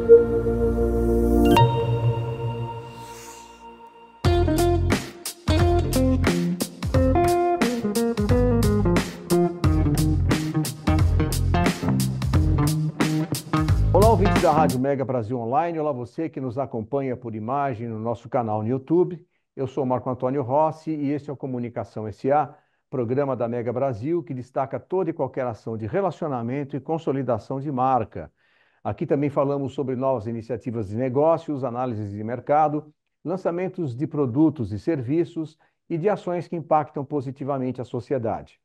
Olá, ouvintes da Rádio Mega Brasil Online. Olá, você que nos acompanha por imagem no nosso canal no YouTube. Eu sou Marco Antônio Rossi e este é o Comunicação SA, programa da Mega Brasil que destaca toda e qualquer ação de relacionamento e consolidação de marca. Aqui também falamos sobre novas iniciativas de negócios, análises de mercado, lançamentos de produtos e serviços e de ações que impactam positivamente a sociedade.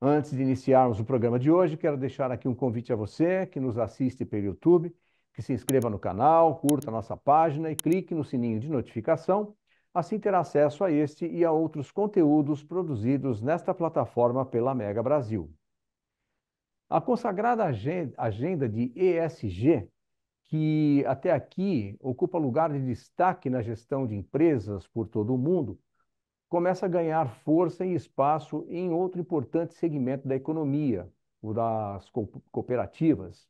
Antes de iniciarmos o programa de hoje, quero deixar aqui um convite a você que nos assiste pelo YouTube, que se inscreva no canal, curta a nossa página e clique no sininho de notificação. Assim terá acesso a este e a outros conteúdos produzidos nesta plataforma pela Mega Brasil. A consagrada agenda de ESG, que até aqui ocupa lugar de destaque na gestão de empresas por todo o mundo, começa a ganhar força e espaço em outro importante segmento da economia, o das cooperativas.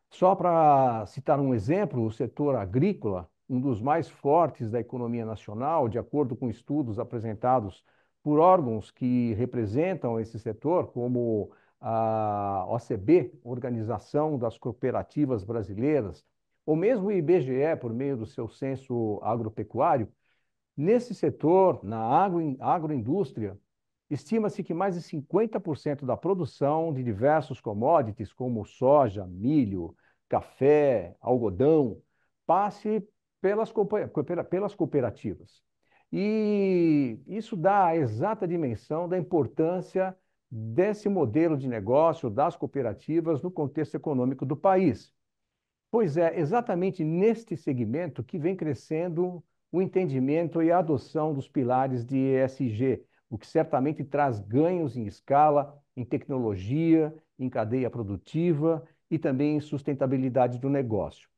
Só para citar um exemplo, o setor agrícola, um dos mais fortes da economia nacional, de acordo com estudos apresentados por órgãos que representam esse setor, como a OCB, Organização das Cooperativas Brasileiras, ou mesmo o IBGE, por meio do seu censo agropecuário. Nesse setor, na agroindústria, estima-se que mais de 50% da produção de diversos commodities, como soja, milho, café, algodão, passe pelas cooperativas. E isso dá a exata dimensão da importância desse modelo de negócio das cooperativas no contexto econômico do país. Pois é, exatamente neste segmento que vem crescendo o entendimento e a adoção dos pilares de ESG, o que certamente traz ganhos em escala, em tecnologia, em cadeia produtiva e também em sustentabilidade do negócio.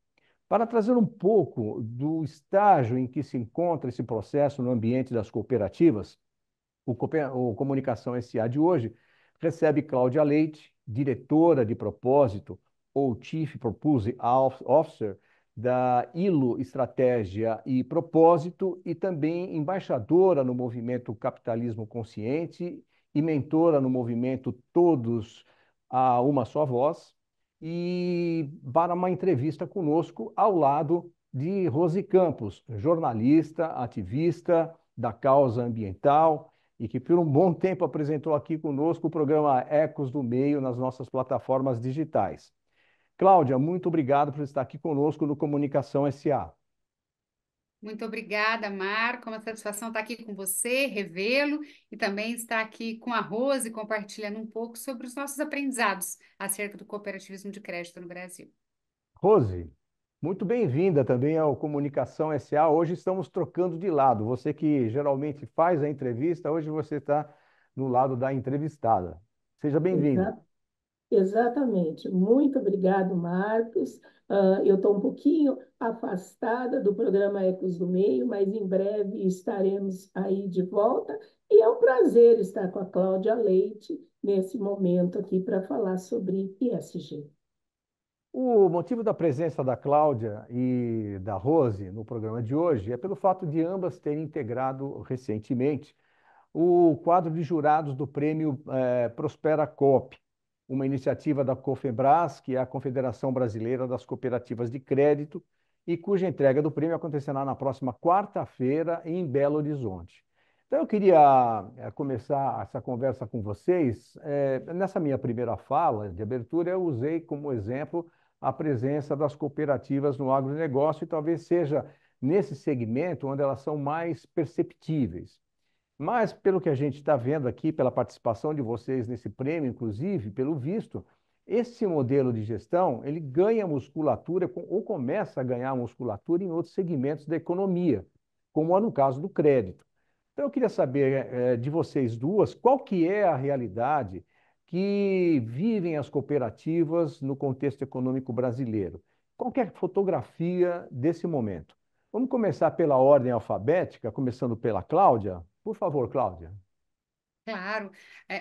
Para trazer um pouco do estágio em que se encontra esse processo no ambiente das cooperativas, o Comunicação SA de hoje recebe Cláudia Leite, diretora de propósito ou Chief Purpose Officer da ILO Estratégia e Propósito e também embaixadora no movimento Capitalismo Consciente e mentora no movimento Todos a Uma Só Voz, e para uma entrevista conosco ao lado de Rose Campos, jornalista, ativista da causa ambiental e que por um bom tempo apresentou aqui conosco o programa Ecos do Meio nas nossas plataformas digitais. Cláudia, muito obrigado por estar aqui conosco no Comunicação SA. Muito obrigada, Marco. É uma satisfação estar aqui com você, revê-lo, e também estar aqui com a Rose, compartilhando um pouco sobre os nossos aprendizados acerca do cooperativismo de crédito no Brasil. Rose, muito bem-vinda também ao Comunicação SA. Hoje estamos trocando de lado. Você que geralmente faz a entrevista, hoje você está no lado da entrevistada. Seja bem-vinda. Exa- Exatamente. Muito obrigado, Marcos. Eu estou um pouquinho afastada do programa Ecos do Meio, mas em breve estaremos aí de volta. E é um prazer estar com a Cláudia Leite nesse momento aqui para falar sobre ISG. O motivo da presença da Cláudia e da Rose no programa de hoje é pelo fato de ambas terem integrado recentemente o quadro de jurados do prêmio Prospera Coop, uma iniciativa da Cofebras, que é a Confederação Brasileira das Cooperativas de Crédito, e cuja entrega do prêmio acontecerá na próxima quarta-feira em Belo Horizonte. Então, eu queria começar essa conversa com vocês. Nessa minha primeira fala de abertura, eu usei como exemplo a presença das cooperativas no agronegócio e talvez seja nesse segmento onde elas são mais perceptíveis. Mas, pelo que a gente está vendo aqui, pela participação de vocês nesse prêmio, inclusive, pelo visto, esse modelo de gestão, ele ganha musculatura ou começa a ganhar musculatura em outros segmentos da economia, como é no caso do crédito. Então, eu queria saber de vocês duas, qual que é a realidade que vivem as cooperativas no contexto econômico brasileiro? Qual que é a fotografia desse momento? Vamos começar pela ordem alfabética, começando pela Cláudia. Por favor, Cláudia. Claro,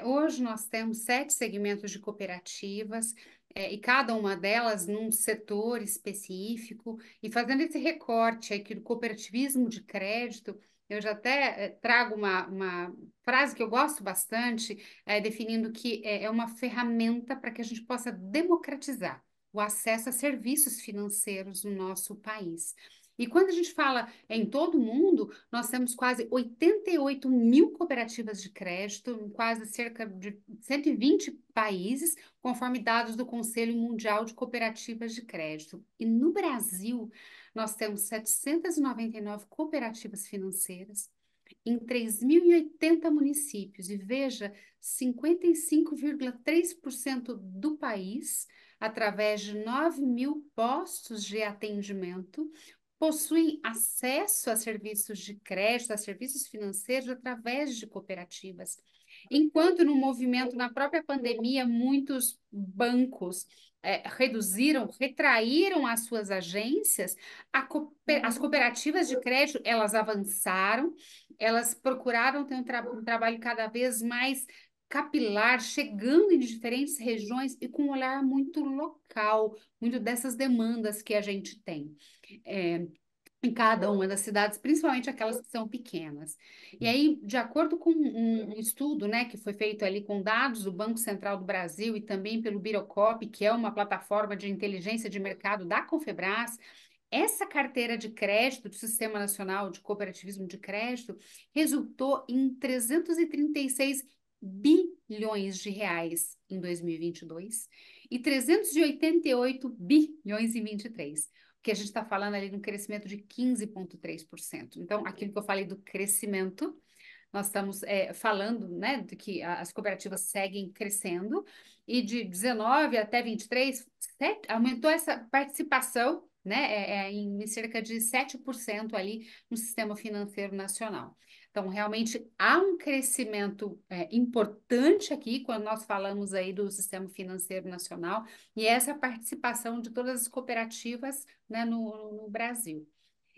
hoje nós temos 7 segmentos de cooperativas, e cada uma delas num setor específico, e fazendo esse recorte aqui do cooperativismo de crédito, eu já até trago uma frase que eu gosto bastante, definindo que é uma ferramenta para que a gente possa democratizar o acesso a serviços financeiros no nosso país. E quando a gente fala em todo o mundo, nós temos quase 88 mil cooperativas de crédito, em quase cerca de 120 países, conforme dados do Conselho Mundial de Cooperativas de Crédito. E no Brasil, nós temos 799 cooperativas financeiras em 3.080 municípios. E veja, 55,3% do país, através de 9 mil postos de atendimento, possuem acesso a serviços de crédito, a serviços financeiros através de cooperativas. Enquanto no movimento, na própria pandemia, muitos bancos reduziram, retraíram as suas agências, as cooperativas de crédito, elas avançaram, elas procuraram ter um trabalho cada vez mais capilar, chegando em diferentes regiões e com um olhar muito local, muito dessas demandas que a gente tem. É, em cada uma das cidades, principalmente aquelas que são pequenas. E aí, de acordo com um estudo, né, que foi feito ali com dados do Banco Central do Brasil e também pelo Birocop, que é uma plataforma de inteligência de mercado da Confebras, essa carteira de crédito do Sistema Nacional de Cooperativismo de Crédito resultou em 336 bilhões de reais em 2022 e 388 bilhões em 23, que a gente está falando ali de um crescimento de 15,3%. Então, aquilo que eu falei do crescimento, nós estamos falando, né, de que as cooperativas seguem crescendo, e de 19 até 23, aumentou essa participação, né, em cerca de 7% ali no sistema financeiro nacional. Então, realmente há um crescimento importante aqui quando nós falamos aí do sistema financeiro nacional e essa participação de todas as cooperativas, né, no Brasil.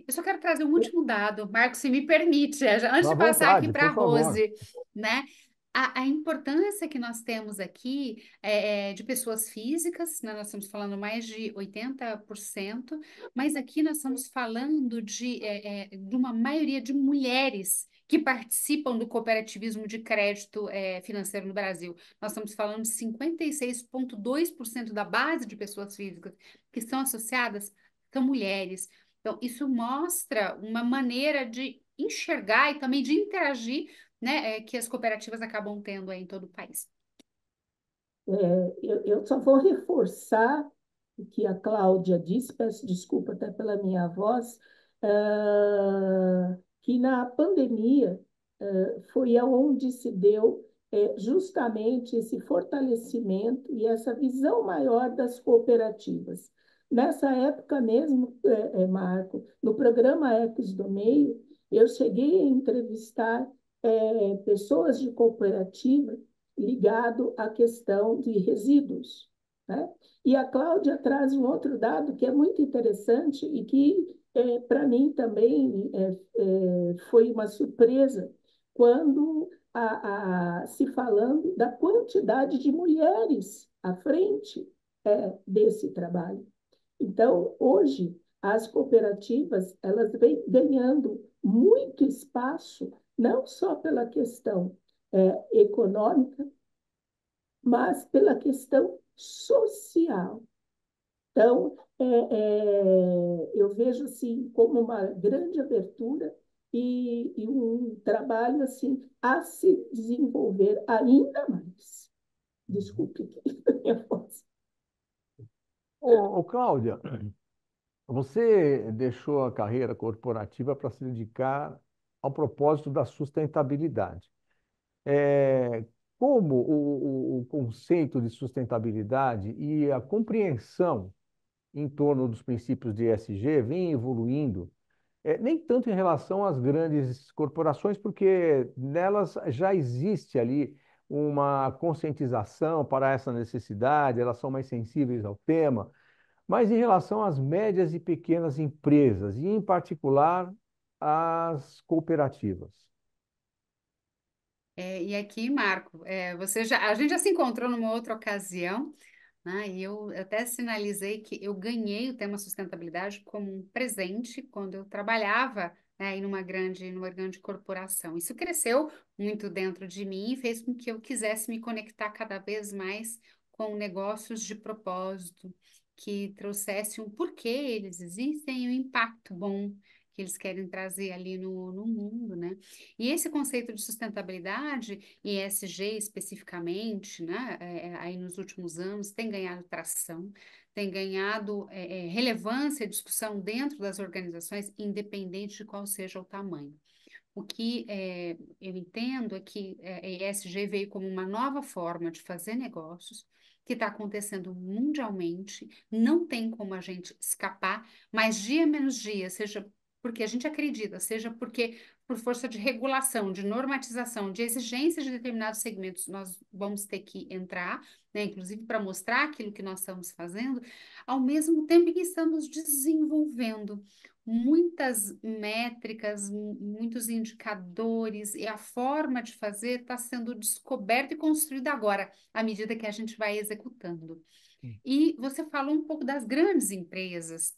Eu só quero trazer um último dado, Marcos, se me permite, antes À de passar aqui vontade, para a por favor. Rose, né? A importância que nós temos aqui de pessoas físicas, né? Nós estamos falando mais de 80%, mas aqui nós estamos falando de uma maioria de mulheres que participam do cooperativismo de crédito financeiro no Brasil. Nós estamos falando de 56,2% da base de pessoas físicas que estão associadas são mulheres. Então, isso mostra uma maneira de enxergar e também de interagir, né, que as cooperativas acabam tendo aí em todo o país. Eu só vou reforçar o que a Cláudia disse, peço desculpa até pela minha voz, que na pandemia foi aonde se deu justamente esse fortalecimento e essa visão maior das cooperativas. Nessa época mesmo, Marco, no programa Ecos do Meio, eu cheguei a entrevistar pessoas de cooperativa ligado à questão de resíduos, né? E a Cláudia traz um outro dado que é muito interessante e que, para mim, também foi uma surpresa quando se falando da quantidade de mulheres à frente desse trabalho. Então, hoje, as cooperativas elas vêm ganhando muito espaço, não só pela questão econômica, mas pela questão social. Então, eu vejo assim como uma grande abertura e um trabalho assim a se desenvolver ainda mais. Desculpe aqui a minha voz. Cláudia, você deixou a carreira corporativa para se dedicar ao propósito da sustentabilidade. Como o conceito de sustentabilidade e a compreensão em torno dos princípios de ESG vem evoluindo, nem tanto em relação às grandes corporações, porque nelas já existe ali uma conscientização para essa necessidade, elas são mais sensíveis ao tema, mas em relação às médias e pequenas empresas, e em particular às cooperativas. E aqui, Marco, a gente já se encontrou numa outra ocasião, né? E eu até sinalizei que eu ganhei o tema sustentabilidade como um presente quando eu trabalhava, né, numa grande corporação. Isso cresceu muito dentro de mim e fez com que eu quisesse me conectar cada vez mais com negócios de propósito, que trouxesse um porquê eles existem e um impacto bom que eles querem trazer ali no mundo, né? E esse conceito de sustentabilidade, e ESG especificamente, né, aí nos últimos anos, tem ganhado tração, tem ganhado relevância e discussão dentro das organizações, independente de qual seja o tamanho. O que eu entendo é que a ESG veio como uma nova forma de fazer negócios, que está acontecendo mundialmente, não tem como a gente escapar, mas dia menos dia, seja porque a gente acredita, seja porque por força de regulação, de normatização, de exigências de determinados segmentos, nós vamos ter que entrar, né, inclusive para mostrar aquilo que nós estamos fazendo, ao mesmo tempo que estamos desenvolvendo muitas métricas, muitos indicadores, e a forma de fazer está sendo descoberta e construída agora, à medida que a gente vai executando. E você falou um pouco das grandes empresas.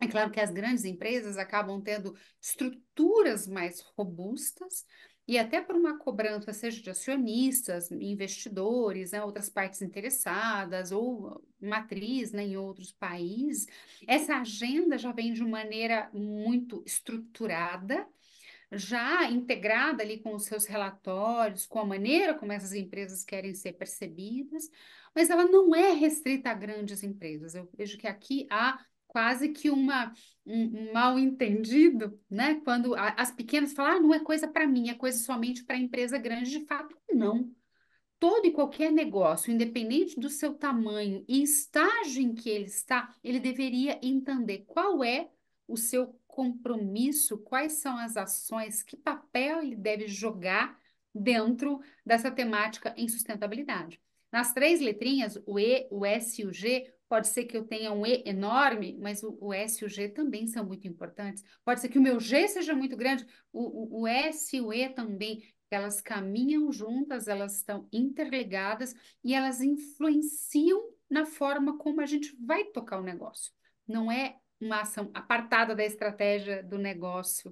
É claro que as grandes empresas acabam tendo estruturas mais robustas e até por uma cobrança, seja de acionistas, investidores, né, outras partes interessadas ou matriz, né, em outros países, essa agenda já vem de maneira muito estruturada, já integrada ali com os seus relatórios, com a maneira como essas empresas querem ser percebidas, mas ela não é restrita a grandes empresas. Eu vejo que aqui há quase que um mal entendido, né? Quando as pequenas falam, não é coisa para mim, é coisa somente para a empresa grande. De fato, não. Todo e qualquer negócio, independente do seu tamanho e estágio em que ele está, ele deveria entender qual é o seu compromisso, quais são as ações, que papel ele deve jogar dentro dessa temática em sustentabilidade. Nas três letrinhas, o E, o S e o G, pode ser que eu tenha um E enorme, mas o S e o G também são muito importantes. Pode ser que o meu G seja muito grande, o S e o E também, elas caminham juntas, elas estão interligadas e elas influenciam na forma como a gente vai tocar o negócio. Não é uma ação apartada da estratégia do negócio,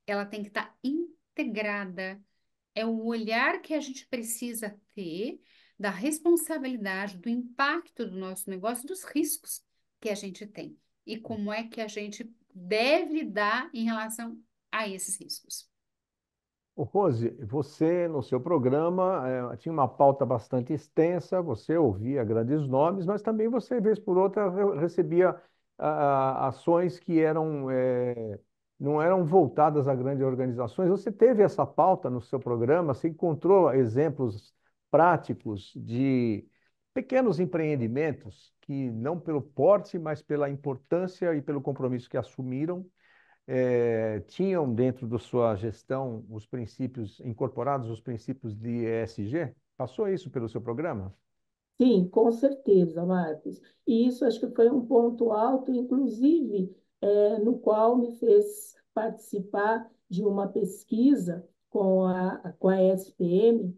ela tem que estar integrada. É o olhar que a gente precisa ter da responsabilidade, do impacto do nosso negócio, dos riscos que a gente tem e como é que a gente deve lidar em relação a esses riscos. Ô, Rose, você no seu programa tinha uma pauta bastante extensa, você ouvia grandes nomes, mas também você, vez por outra, recebia ações que não eram voltadas a grandes organizações. Você teve essa pauta no seu programa, você encontrou exemplos práticos de pequenos empreendimentos que, não pelo porte, mas pela importância e pelo compromisso que assumiram, tinham dentro da sua gestão os princípios, incorporados os princípios de ESG? Passou isso pelo seu programa? Sim, com certeza, Marcos. E isso acho que foi um ponto alto, inclusive, no qual me fez participar de uma pesquisa com a SPM,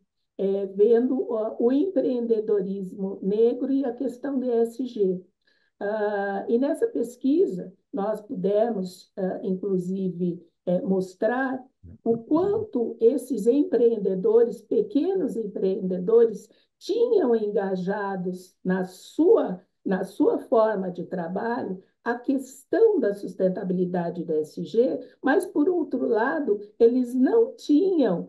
vendo o empreendedorismo negro e a questão de ESG. E nessa pesquisa, nós pudemos, inclusive, mostrar o quanto esses empreendedores, pequenos empreendedores, tinham engajados na sua forma de trabalho a questão da sustentabilidade da ESG, mas, por outro lado, eles não tinham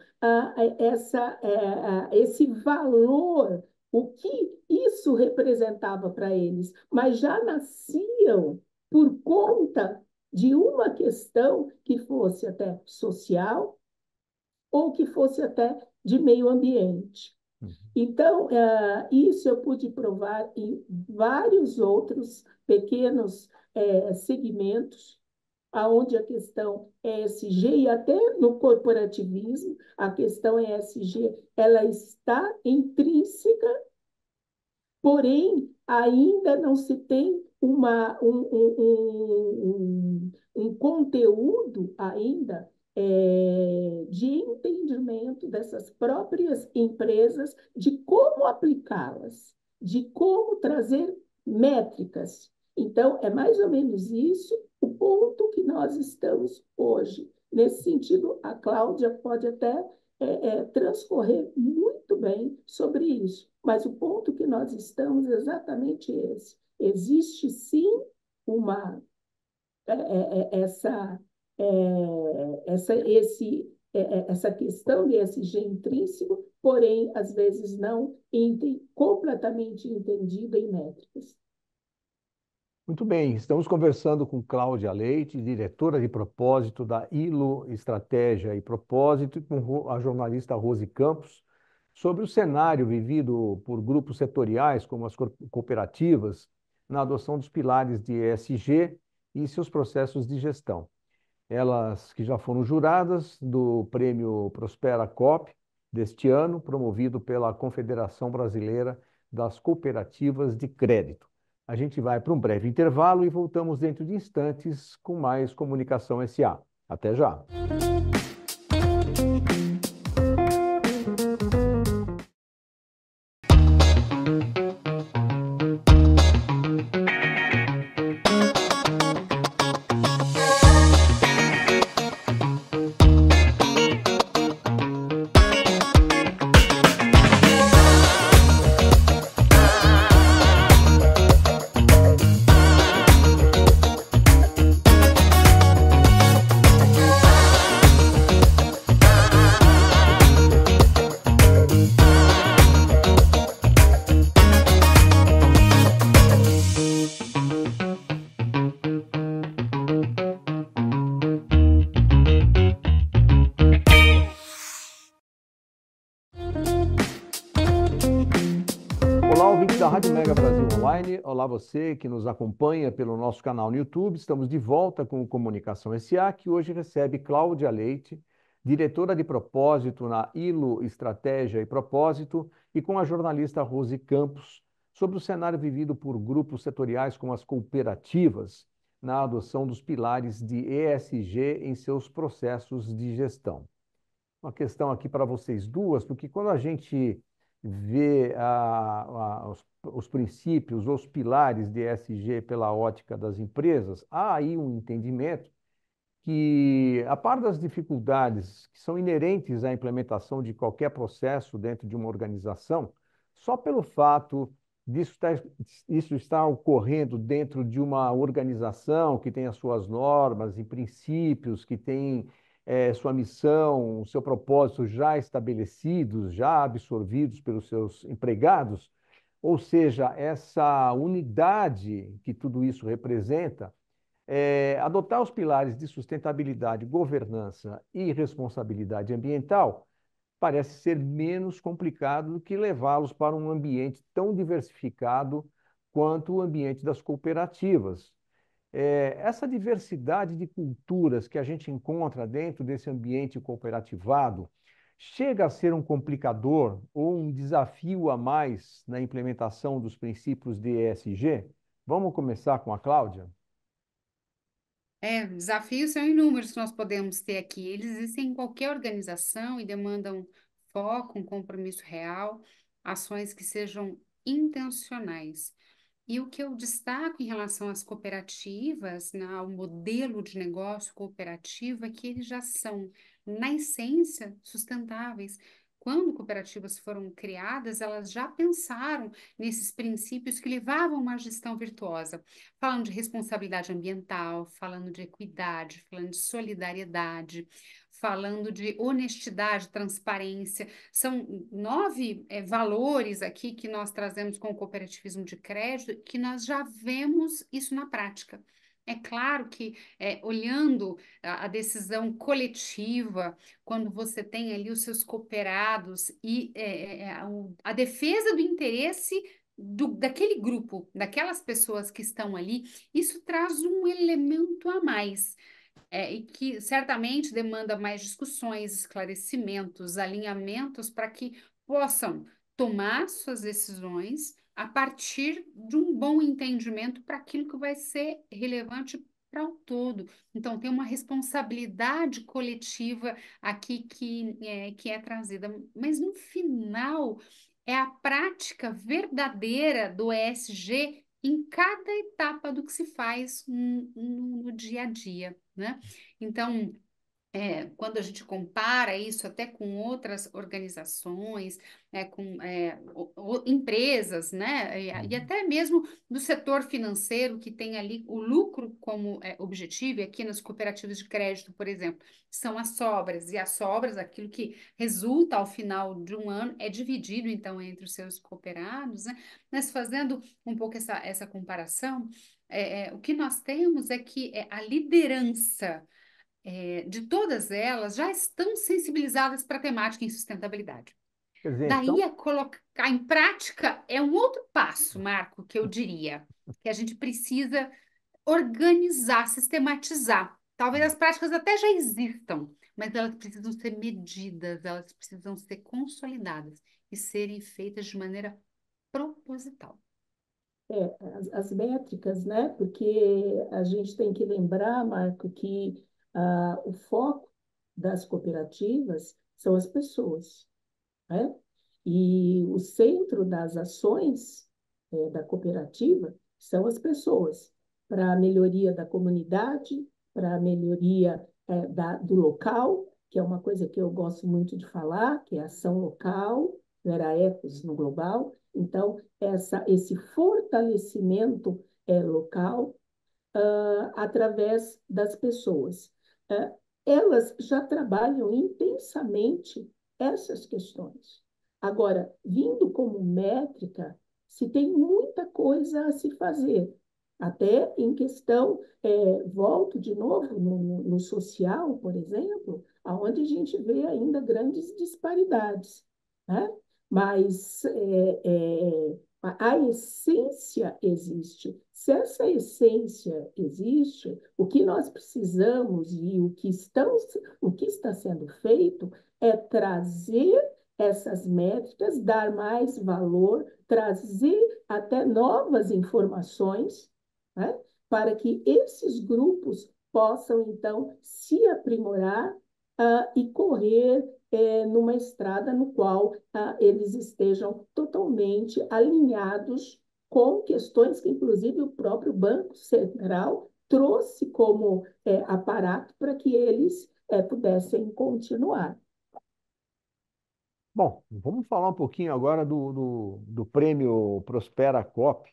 esse valor, o que isso representava para eles, mas já nasciam por conta de uma questão que fosse até social ou que fosse até de meio ambiente. Uhum. Então, isso eu pude provar em vários outros pequenos segmentos, aonde a questão ESG e até no corporativismo, a questão ESG, ela está intrínseca, porém, ainda não se tem um conteúdo ainda de entendimento dessas próprias empresas de como aplicá-las. de como trazer métricas. Então, é mais ou menos isso o ponto que nós estamos hoje. Nesse sentido, a Cláudia pode até transcorrer muito bem sobre isso, mas o ponto que nós estamos é exatamente esse. Existe, sim, uma essa, essa questão de ESG intrínseco, porém, às vezes não completamente entendida em métricas. Muito bem, estamos conversando com Cláudia Leite, diretora de propósito da ILO Estratégia e Propósito, e com a jornalista Rose Campos, sobre o cenário vivido por grupos setoriais, como as cooperativas, na adoção dos pilares de ESG e seus processos de gestão. Elas que já foram juradas do Prêmio Prospera Cop deste ano, promovido pela Confederação Brasileira das Cooperativas de Crédito. A gente vai para um breve intervalo e voltamos dentro de instantes com mais Comunicação SA. Até já! Olá, ouvintes da Rádio Mega Brasil Online. Olá, você que nos acompanha pelo nosso canal no YouTube. Estamos de volta com o Comunicação SA, que hoje recebe Cláudia Leite, diretora de propósito na ILO Estratégia e Propósito, e com a jornalista Rose Campos, sobre o cenário vivido por grupos setoriais como as cooperativas na adoção dos pilares de ESG em seus processos de gestão. Uma questão aqui para vocês duas, porque quando a gente vê os princípios, os pilares de ESG pela ótica das empresas, há aí um entendimento que, a par das dificuldades que são inerentes à implementação de qualquer processo dentro de uma organização, só pelo fato isso estar ocorrendo dentro de uma organização que tem as suas normas e princípios, que tem sua missão, o seu propósito já estabelecidos, já absorvidos pelos seus empregados, ou seja, essa unidade que tudo isso representa, adotar os pilares de sustentabilidade, governança e responsabilidade ambiental parece ser menos complicado do que levá-los para um ambiente tão diversificado quanto o ambiente das cooperativas. Essa diversidade de culturas que a gente encontra dentro desse ambiente cooperativado chega a ser um complicador ou um desafio a mais na implementação dos princípios de ESG? Vamos começar com a Cláudia? Desafios são inúmeros que nós podemos ter aqui. Eles existem em qualquer organização e demandam foco, um compromisso real, ações que sejam intencionais. E o que eu destaco em relação às cooperativas, né, ao modelo de negócio cooperativo, é que eles já são, na essência, sustentáveis. Quando cooperativas foram criadas, elas já pensaram nesses princípios que levavam a uma gestão virtuosa, falando de responsabilidade ambiental, falando de equidade, falando de solidariedade, falando de honestidade, transparência. São 9 valores aqui que nós trazemos com o cooperativismo de crédito, que nós já vemos isso na prática. É claro que, olhando a decisão coletiva, quando você tem ali os seus cooperados e a defesa do interesse daquele grupo, daquelas pessoas que estão ali, isso traz um elemento a mais. E que certamente demanda mais discussões, esclarecimentos, alinhamentos para que possam tomar suas decisões a partir de um bom entendimento para aquilo que vai ser relevante para o todo. Então, tem uma responsabilidade coletiva aqui que é trazida. Mas, no final, é a prática verdadeira do ESG em cada etapa do que se faz no dia a dia, né? Então, quando a gente compara isso até com outras organizações, empresas, né, e Uhum. até mesmo do setor financeiro, que tem ali o lucro como objetivo, e aqui nas cooperativas de crédito, por exemplo, são as sobras, e as sobras, aquilo que resulta ao final de um ano, é dividido, então, entre os seus cooperados, né? Mas fazendo um pouco essa comparação, o que nós temos é que a liderança de todas elas já estão sensibilizadas para a temática em sustentabilidade. Quer dizer, Daí então, a colocar em prática é um outro passo, Marco, que eu diria, que a gente precisa organizar, sistematizar. Talvez as práticas até já existam, mas elas precisam ser medidas, elas precisam ser consolidadas e serem feitas de maneira proposital. As métricas, né? Porque a gente tem que lembrar, Marco, que o foco das cooperativas são as pessoas, né? E o centro das ações da cooperativa são as pessoas, para a melhoria da comunidade, para a melhoria do local, que é uma coisa que eu gosto muito de falar, que é ação local, Vera Ecos no global. Então, esse fortalecimento local através das pessoas. Uh, Elas já trabalham intensamente essas questões. Agora, vindo como métrica, se tem muita coisa a se fazer, até em questão, volto de novo no social, por exemplo, aonde a gente vê ainda grandes disparidades, né? Mas a essência existe. Se essa essência existe, o que nós precisamos e o que está sendo feito é trazer essas métricas, dar mais valor, trazer até novas informações, né, para que esses grupos possam, então, se aprimorar e correr numa estrada no qual eles estejam totalmente alinhados com questões que, inclusive, o próprio Banco Central trouxe como aparato para que eles pudessem continuar. bom, vamos falar um pouquinho agora do prêmio Prospera Cop.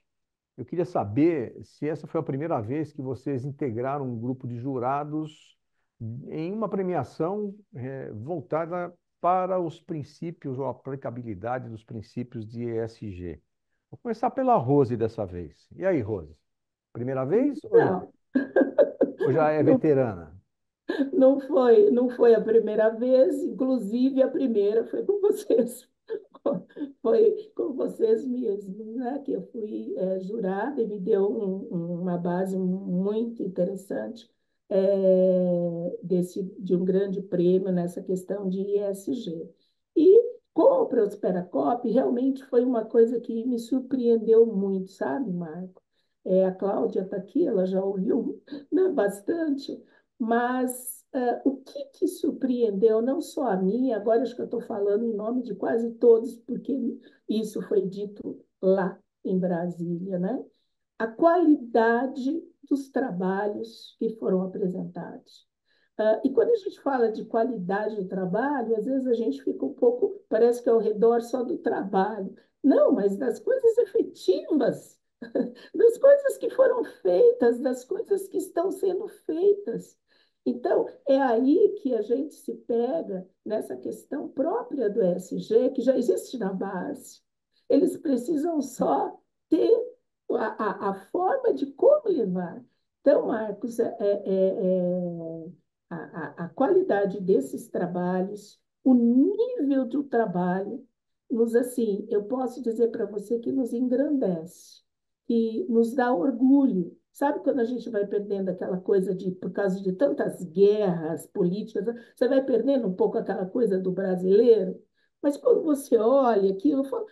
Eu queria saber se essa foi a primeira vez que vocês integraram um grupo de jurados em uma premiação voltada para os princípios ou aplicabilidade dos princípios de ESG. Vou começar pela Rose dessa vez. E aí, Rose? Primeira vez Não, ou já é não, veterana? não foi a primeira vez, inclusive a primeira foi com vocês. Foi com vocês mesmos, né, que eu fui jurada e me deu uma base muito interessante de um grande prêmio nessa questão de ESG. E com o Prospera Cop, realmente foi uma coisa que me surpreendeu muito, sabe, Marco? A Cláudia está aqui, ela já ouviu, né, bastante, mas o que surpreendeu, não só a mim, agora acho que eu estou falando em nome de quase todos, porque isso foi dito lá em Brasília, né? A qualidade dos trabalhos que foram apresentados. E quando a gente fala de qualidade do trabalho, às vezes a gente fica um pouco, parece que é ao redor só do trabalho. Não, mas das coisas efetivas, das coisas que foram feitas, das coisas que estão sendo feitas. Então, é aí que a gente se pega nessa questão própria do ESG, que já existe na base. Eles precisam só ter a forma de como levar. Então, Marcos, a qualidade desses trabalhos, o nível do trabalho, assim, eu posso dizer para você que nos engrandece, que nos dá orgulho. Sabe quando a gente vai perdendo aquela coisa por causa de tantas guerras políticas, você vai perdendo um pouco aquela coisa do brasileiro? Mas quando você olha aquilo, fala,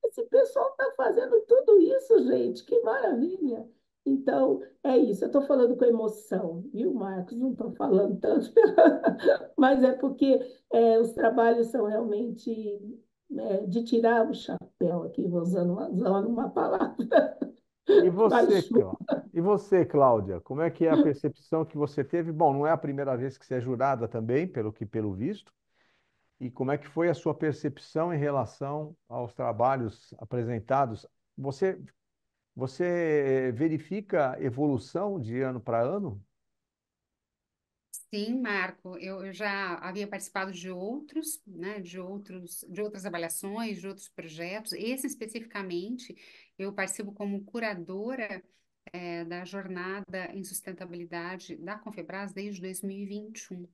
esse pessoal está fazendo tudo isso, gente, que maravilha. Então, é isso. Eu estou falando com emoção, viu, Marcos? Não estou falando tanto, mas é porque os trabalhos são realmente de tirar o chapéu aqui, usando uma palavra. E você, Baixou. E você, Cláudia, como é que é a percepção que você teve? Bom, não é a primeira vez que você é jurada também, pelo visto. E como é que foi a sua percepção em relação aos trabalhos apresentados? Você, você verifica evolução de ano para ano? Sim, Marco, eu já havia participado de outros, né, de outras avaliações, de outros projetos. Esse especificamente, eu participo como curadora, da jornada em sustentabilidade da Confebras desde 2021.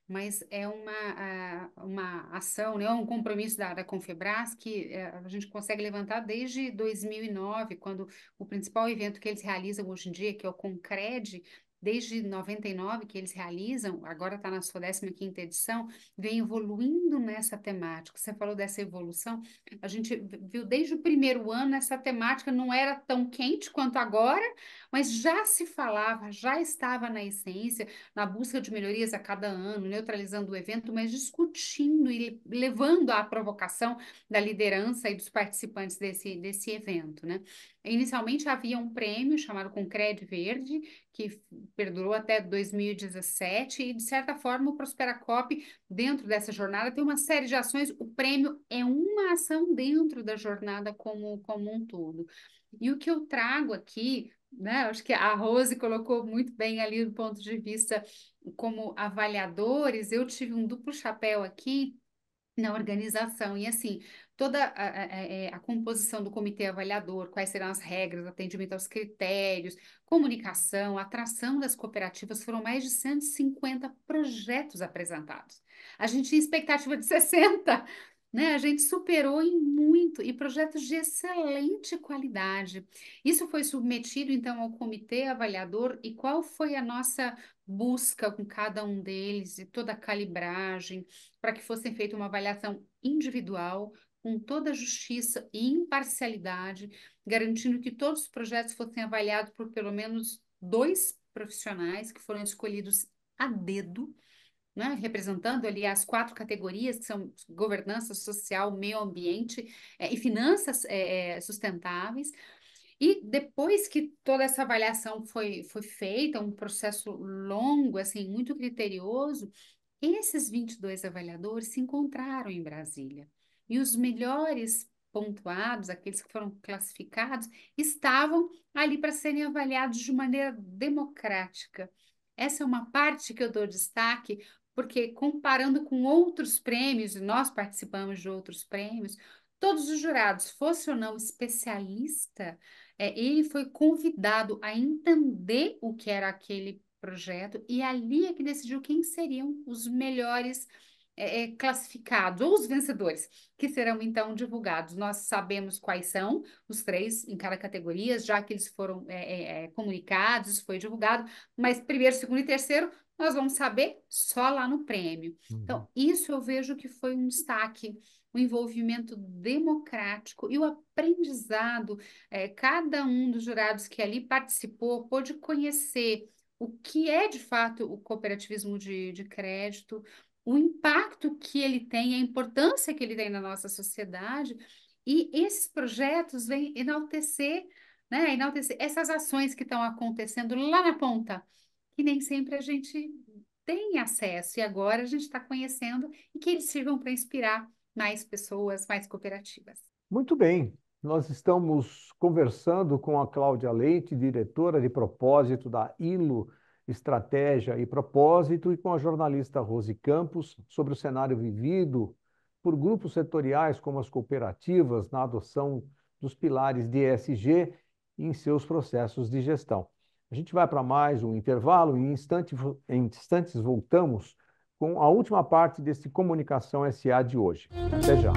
Mas é uma ação, né, um compromisso da Confebras que a gente consegue levantar desde 2009, quando o principal evento que eles realizam hoje em dia, que é o Concred, desde 99 que eles realizam, agora está na sua 15ª edição, vem evoluindo nessa temática. Você falou dessa evolução, a gente viu desde o primeiro ano essa temática não era tão quente quanto agora, mas já se falava, já estava na essência, na busca de melhorias a cada ano, neutralizando o evento, mas discutindo e levando à provocação da liderança e dos participantes desse evento, né? Inicialmente havia um prêmio chamado Concred Verde, que perdurou até 2017, e de certa forma o Prosperacop, dentro dessa jornada, tem uma série de ações, o prêmio é uma ação dentro da jornada como um todo. E o que eu trago aqui, né? Acho que a Rose colocou muito bem ali do ponto de vista como avaliadores. Eu tive um duplo chapéu aqui na organização. E assim, toda a composição do comitê avaliador, quais serão as regras, atendimento aos critérios, comunicação, atração das cooperativas, foram mais de 150 projetos apresentados. A gente tinha expectativa de 60, né? A gente superou em muito, e projetos de excelente qualidade. Isso foi submetido, então, ao comitê avaliador, e qual foi a nossa busca com cada um deles, e toda a calibragem, para que fosse feita uma avaliação individual, com toda a justiça e imparcialidade, garantindo que todos os projetos fossem avaliados por pelo menos 2 profissionais que foram escolhidos a dedo, né, representando ali as 4 categorias, que são governança social, meio ambiente, e finanças sustentáveis. E depois que toda essa avaliação foi feita, um processo longo, assim, muito criterioso, esses 22 avaliadores se encontraram em Brasília. E os melhores pontuados, aqueles que foram classificados, estavam ali para serem avaliados de maneira democrática. Essa é uma parte que eu dou destaque, porque comparando com outros prêmios, e nós participamos de outros prêmios, todos os jurados, fosse ou não especialista, ele foi convidado a entender o que era aquele projeto, e ali é que decidiu quem seriam os melhores classificados, ou os vencedores, que serão então divulgados. Nós sabemos quais são os 3 em cada categoria, já que eles foram comunicados, foi divulgado, mas primeiro, segundo e terceiro nós vamos saber só lá no prêmio. Então, isso eu vejo que foi um destaque, o envolvimento democrático e o aprendizado. Cada um dos jurados que ali participou pôde conhecer o que é de fato o cooperativismo de crédito, o impacto que ele tem, a importância que ele tem na nossa sociedade, e esses projetos vêm enaltecer, né, enaltecer essas ações que estão acontecendo lá na ponta, que nem sempre a gente tem acesso, e agora a gente está conhecendo, e que eles sirvam para inspirar mais pessoas, mais cooperativas. Muito bem. Nós estamos conversando com a Cláudia Leite, diretora de propósito da ILO Estratégia e Propósito, e com a jornalista Rose Campos sobre o cenário vivido por grupos setoriais como as cooperativas na adoção dos pilares de ESG em seus processos de gestão. A gente vai para mais um intervalo e em instantes voltamos com a última parte desse Comunicação SA de hoje. Até já.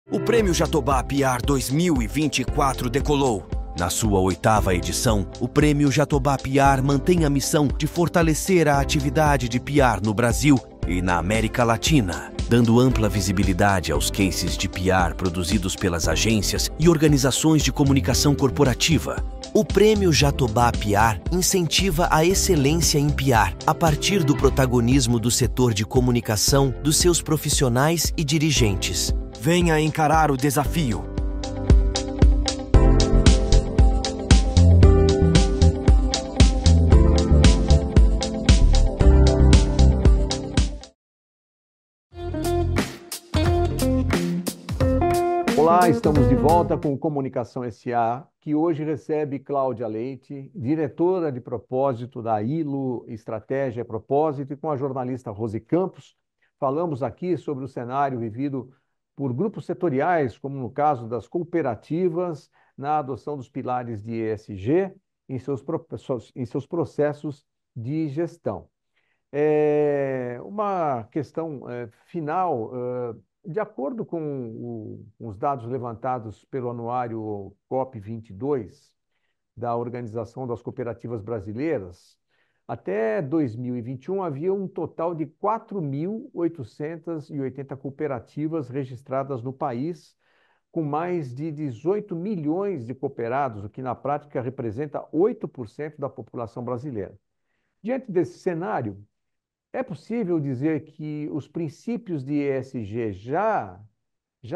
O Prêmio Jatobá PR 2024 decolou. Na sua 8ª edição, o Prêmio Jatobá PR mantém a missão de fortalecer a atividade de PR no Brasil e na América Latina. dando ampla visibilidade aos cases de PR produzidos pelas agências e organizações de comunicação corporativa. O Prêmio Jatobá PR incentiva a excelência em PR a partir do protagonismo do setor de comunicação dos seus profissionais e dirigentes. Venha encarar o desafio. Olá, estamos de volta com o Comunicação SA, que hoje recebe Cláudia Leite, diretora de propósito da ILO Estratégia e Propósito, e com a jornalista Rose Campos. Falamos aqui sobre o cenário vivido por grupos setoriais, como no caso das cooperativas, na adoção dos pilares de ESG em seus processos de gestão. Uma questão final. De acordo com os dados levantados pelo anuário COP22 da Organização das Cooperativas Brasileiras, até 2021 havia um total de 4.880 cooperativas registradas no país, com mais de 18 milhões de cooperados, o que na prática representa 8% da população brasileira. Diante desse cenário, é possível dizer que os princípios de ESG já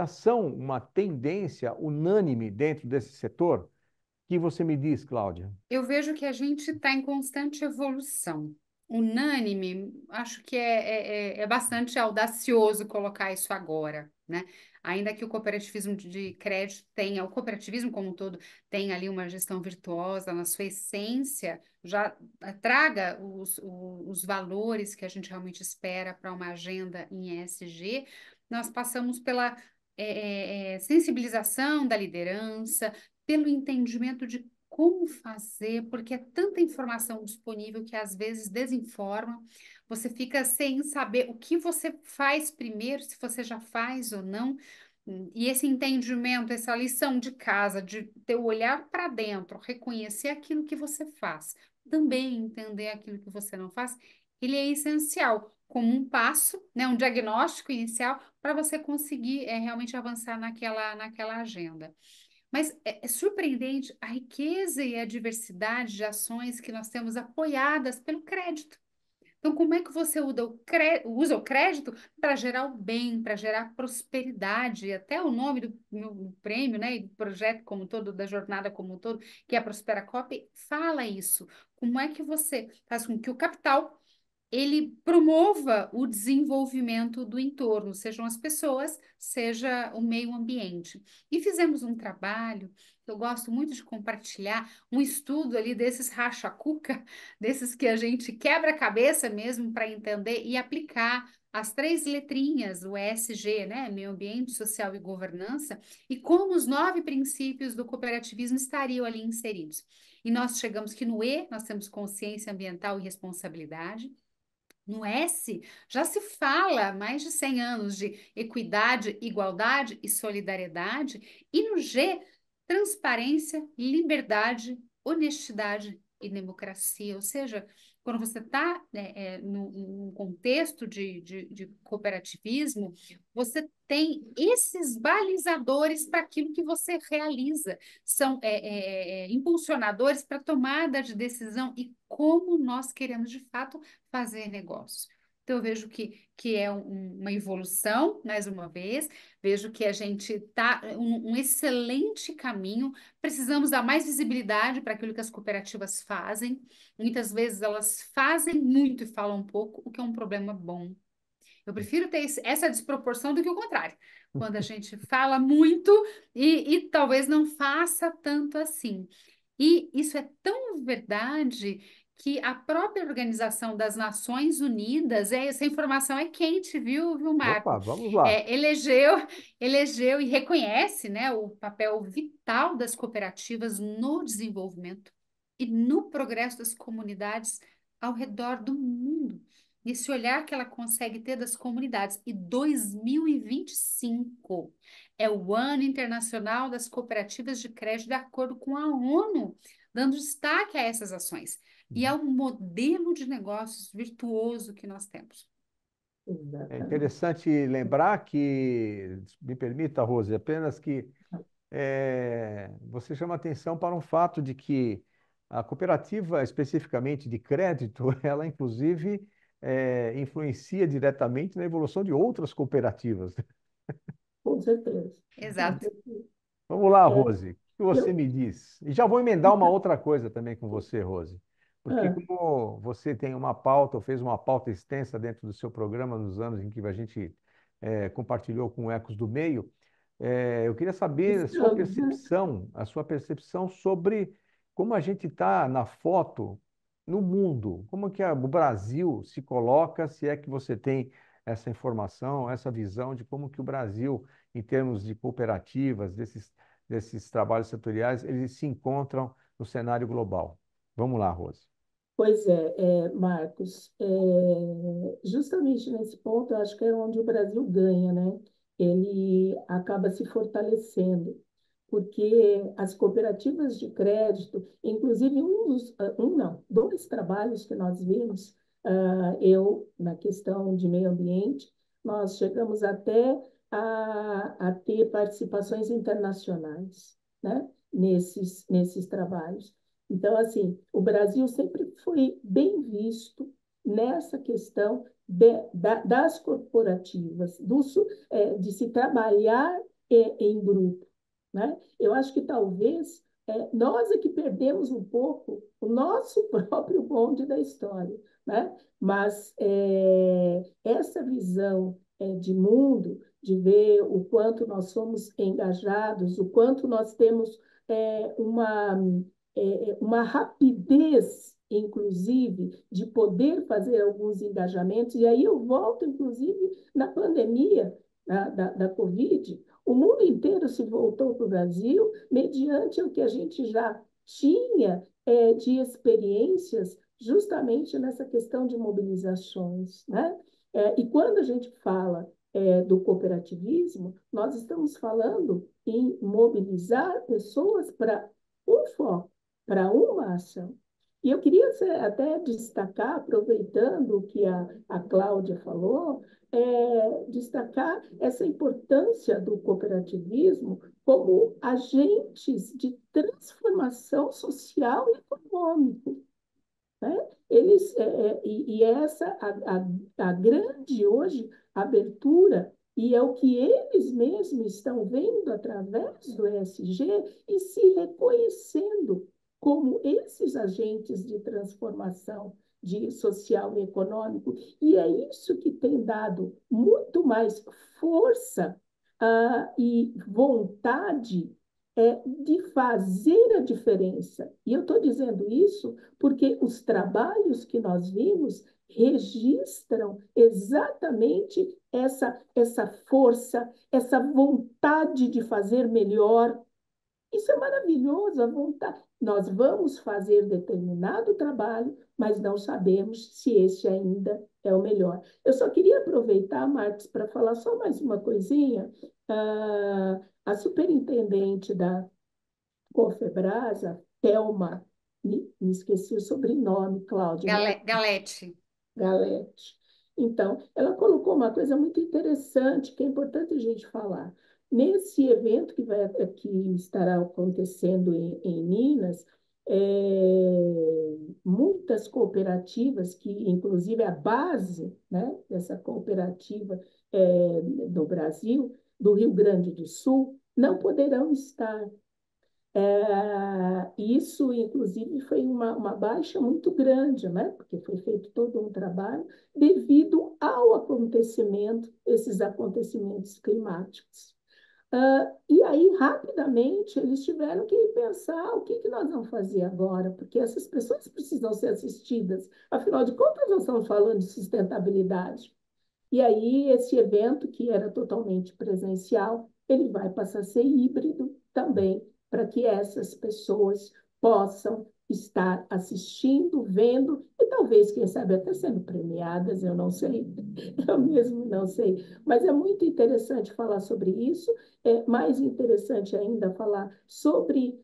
são uma tendência unânime dentro desse setor? O que você me diz, Cláudia? Eu vejo que a gente está em constante evolução. Unânime, acho que é bastante audacioso colocar isso agora, né? Ainda que o cooperativismo de crédito tenha, o cooperativismo como um todo tenha ali uma gestão virtuosa na sua essência, já traga os valores que a gente realmente espera para uma agenda em ESG, nós passamos pela sensibilização da liderança, pelo entendimento de como fazer, porque é tanta informação disponível que às vezes desinforma, você fica sem saber o que você faz primeiro, se você já faz ou não. E esse entendimento, essa lição de casa, de ter o olhar para dentro, reconhecer aquilo que você faz, também entender aquilo que você não faz, ele é essencial como um passo, né, um diagnóstico inicial para você conseguir realmente avançar naquela agenda. Mas é surpreendente a riqueza e a diversidade de ações que nós temos apoiadas pelo crédito. Então, como é que você usa o crédito para gerar o bem, para gerar prosperidade? Até o nome do meu prêmio, né, e do projeto como um todo, da jornada como um todo, que é a Prospera Cop, fala isso. Como é que você faz com que o capital ele promova o desenvolvimento do entorno, sejam as pessoas, seja o meio ambiente. E fizemos um trabalho, eu gosto muito de compartilhar, um estudo ali desses racha-cuca, desses que a gente quebra a cabeça mesmo para entender e aplicar as 3 letrinhas, o ESG, né? Meio ambiente, social e governança, e como os 9 princípios do cooperativismo estariam ali inseridos. E nós chegamos que no E, nós temos consciência ambiental e responsabilidade. No S, já se fala há mais de 100 anos de equidade, igualdade e solidariedade. E no G, transparência, liberdade, honestidade e democracia. Ou seja, quando você está num contexto de cooperativismo, você tem esses balizadores para aquilo que você realiza. São impulsionadores para tomada de decisão e como nós queremos, de fato, fazer negócio. Então, eu vejo que é uma evolução, mais uma vez, vejo que a gente está um excelente caminho, precisamos dar mais visibilidade para aquilo que as cooperativas fazem, muitas vezes elas fazem muito e falam pouco, o que é um problema bom. Eu prefiro ter essa desproporção do que o contrário, quando a gente fala muito e talvez não faça tanto assim. E isso é tão verdade que a própria Organização das Nações Unidas, essa informação é quente, viu, Opa, Marco? vamos lá. Elegeu e reconhece, né, o papel vital das cooperativas no desenvolvimento e no progresso das comunidades ao redor do mundo. Esse olhar que ela consegue ter das comunidades. E 2025 é o Ano Internacional das Cooperativas de Crédito, de acordo com a ONU, dando destaque a essas ações. E ao modelo de negócios virtuoso que nós temos. É exatamente. interessante lembrar que, me permita, Rose, apenas que você chama atenção para um fato de que a cooperativa, especificamente de crédito, ela inclusive influencia diretamente na evolução de outras cooperativas. Com certeza, com Exato. certeza. Vamos lá, É, Rose. O que você eu, me diz? E já vou emendar uma outra coisa também com você, Rose. Porque ah, como você tem uma pauta, ou fez uma pauta extensa dentro do seu programa nos anos em que a gente compartilhou com o Ecos do Meio, eu queria saber estamos, né? a sua percepção sobre como a gente está na foto no mundo, como que o Brasil se coloca, se é que você tem essa informação, essa visão de como que o Brasil, em termos de cooperativas, desses trabalhos setoriais, eles se encontram no cenário global. Vamos lá, Rose. Pois é, Marcos, justamente nesse ponto, eu acho que é onde o Brasil ganha, né? Ele acaba se fortalecendo, porque as cooperativas de crédito, inclusive não, dois trabalhos que nós vimos, na questão de meio ambiente, nós chegamos até a ter participações internacionais, né? Nesses trabalhos. Então, assim, o Brasil sempre foi bem visto nessa questão das corporativas, de se trabalhar em grupo, né? Eu acho que talvez nós é que perdemos um pouco o nosso próprio bonde da história, né? Mas essa visão de mundo, de ver o quanto nós somos engajados, o quanto nós temos uma rapidez, inclusive, de poder fazer alguns engajamentos. E aí eu volto, inclusive, na pandemia da Covid, o mundo inteiro se voltou para o Brasil mediante o que a gente já tinha de experiências justamente nessa questão de mobilizações, né? E quando a gente fala do cooperativismo, nós estamos falando em mobilizar pessoas para um foco, para uma ação. E eu queria até destacar, aproveitando o que a Cláudia falou, destacar essa importância do cooperativismo como agentes de transformação social e econômica, né? E essa a grande hoje abertura, e é o que eles mesmos estão vendo através do ESG e se reconhecendo como esses agentes de transformação social e econômico. E é isso que tem dado muito mais força e vontade de fazer a diferença. E eu estou dizendo isso porque os trabalhos que nós vimos registram exatamente essa força, essa vontade de fazer melhor. Isso é maravilhoso, a vontade. Nós vamos fazer determinado trabalho, mas não sabemos se esse ainda é o melhor. Eu só queria aproveitar, Marcos, para falar só mais uma coisinha. A superintendente da Confebras, a Thelma, me esqueci o sobrenome, Cláudia, Galete. Galete. Então, ela colocou uma coisa muito interessante, que é importante a gente falar. Nesse evento que estará acontecendo em Minas, muitas cooperativas, que inclusive a base, né, dessa cooperativa do Brasil, do Rio Grande do Sul, não poderão estar. Isso, inclusive, foi uma baixa muito grande, né? Porque foi feito todo um trabalho devido ao acontecimento, esses acontecimentos climáticos. E aí, rapidamente, eles tiveram que pensar o que nós vamos fazer agora, porque essas pessoas precisam ser assistidas. Afinal de contas, nós estamos falando de sustentabilidade. E aí, esse evento, que era totalmente presencial, ele vai passar a ser híbrido também, para que essas pessoas possam estar assistindo, vendo e e talvez, quem sabe, até sendo premiadas, eu não sei, eu mesmo não sei. Mas é muito interessante falar sobre isso, é mais interessante ainda falar sobre,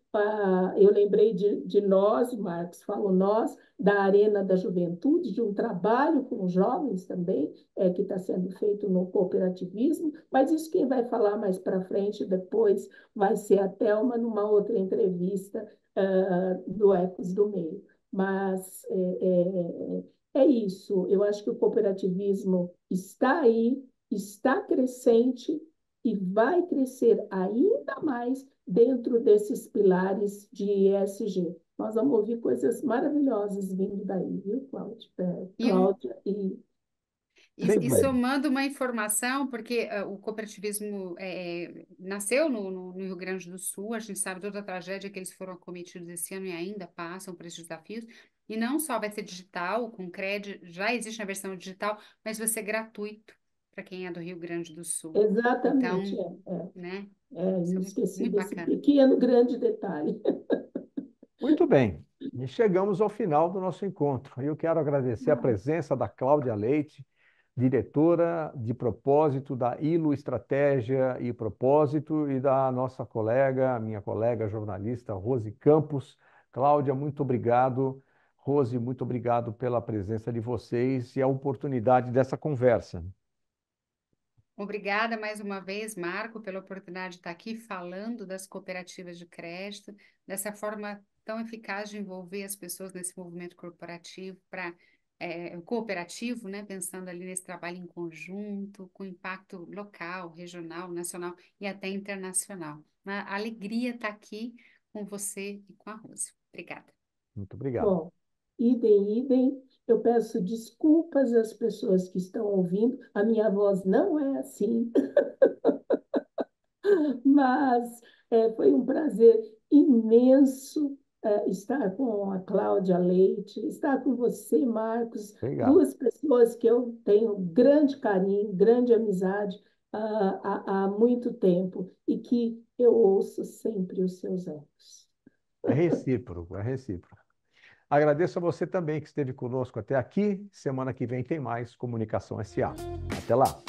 eu lembrei de nós, Marcos, falo nós, da Arena da Juventude, de um trabalho com jovens também, que está sendo feito no cooperativismo, mas isso quem vai falar mais para frente, depois, vai ser a Thelma, numa outra entrevista do Ecos do Meio. Mas é isso, eu acho que o cooperativismo está aí, está crescente e vai crescer ainda mais dentro desses pilares de ESG. Nós vamos ouvir coisas maravilhosas vindo daí, viu, Cláudia? E um, Cláudia e Muito E bem. somando uma informação, porque o cooperativismo nasceu no Rio Grande do Sul, a gente sabe toda a tragédia que eles foram acometidos esse ano e ainda passam por esses desafios, e não só vai ser digital, com crédito, já existe na versão digital, mas vai ser gratuito para quem é do Rio Grande do Sul. exatamente, Então, né, eu isso é muito, esqueci muito desse bacana. pequeno grande detalhe. Muito bem. E chegamos ao final do nosso encontro. Eu quero agradecer a presença da Cláudia Leite, diretora de propósito da ILO Estratégia e Propósito, e da nossa colega, minha colega jornalista Rose Campos. Cláudia, muito obrigado. Rose, muito obrigado pela presença de vocês e a oportunidade dessa conversa. Obrigada mais uma vez, Marco, pela oportunidade de estar aqui falando das cooperativas de crédito, dessa forma tão eficaz de envolver as pessoas nesse movimento corporativo cooperativo, né? Pensando ali nesse trabalho em conjunto, com impacto local, regional, nacional e até internacional. Uma alegria estar aqui com você e com a Rose. Obrigada. Muito obrigado. Bom, idem, idem. Eu peço desculpas às pessoas que estão ouvindo. A minha voz não é assim, mas foi um prazer imenso estar com a Cláudia Leite, estar com você, Marcos, Obrigado. duas pessoas que eu tenho grande carinho, grande amizade há muito tempo e que eu ouço sempre os seus ecos. É recíproco, é recíproco. Agradeço a você também que esteve conosco até aqui. Semana que vem tem mais Comunicação SA. Até lá.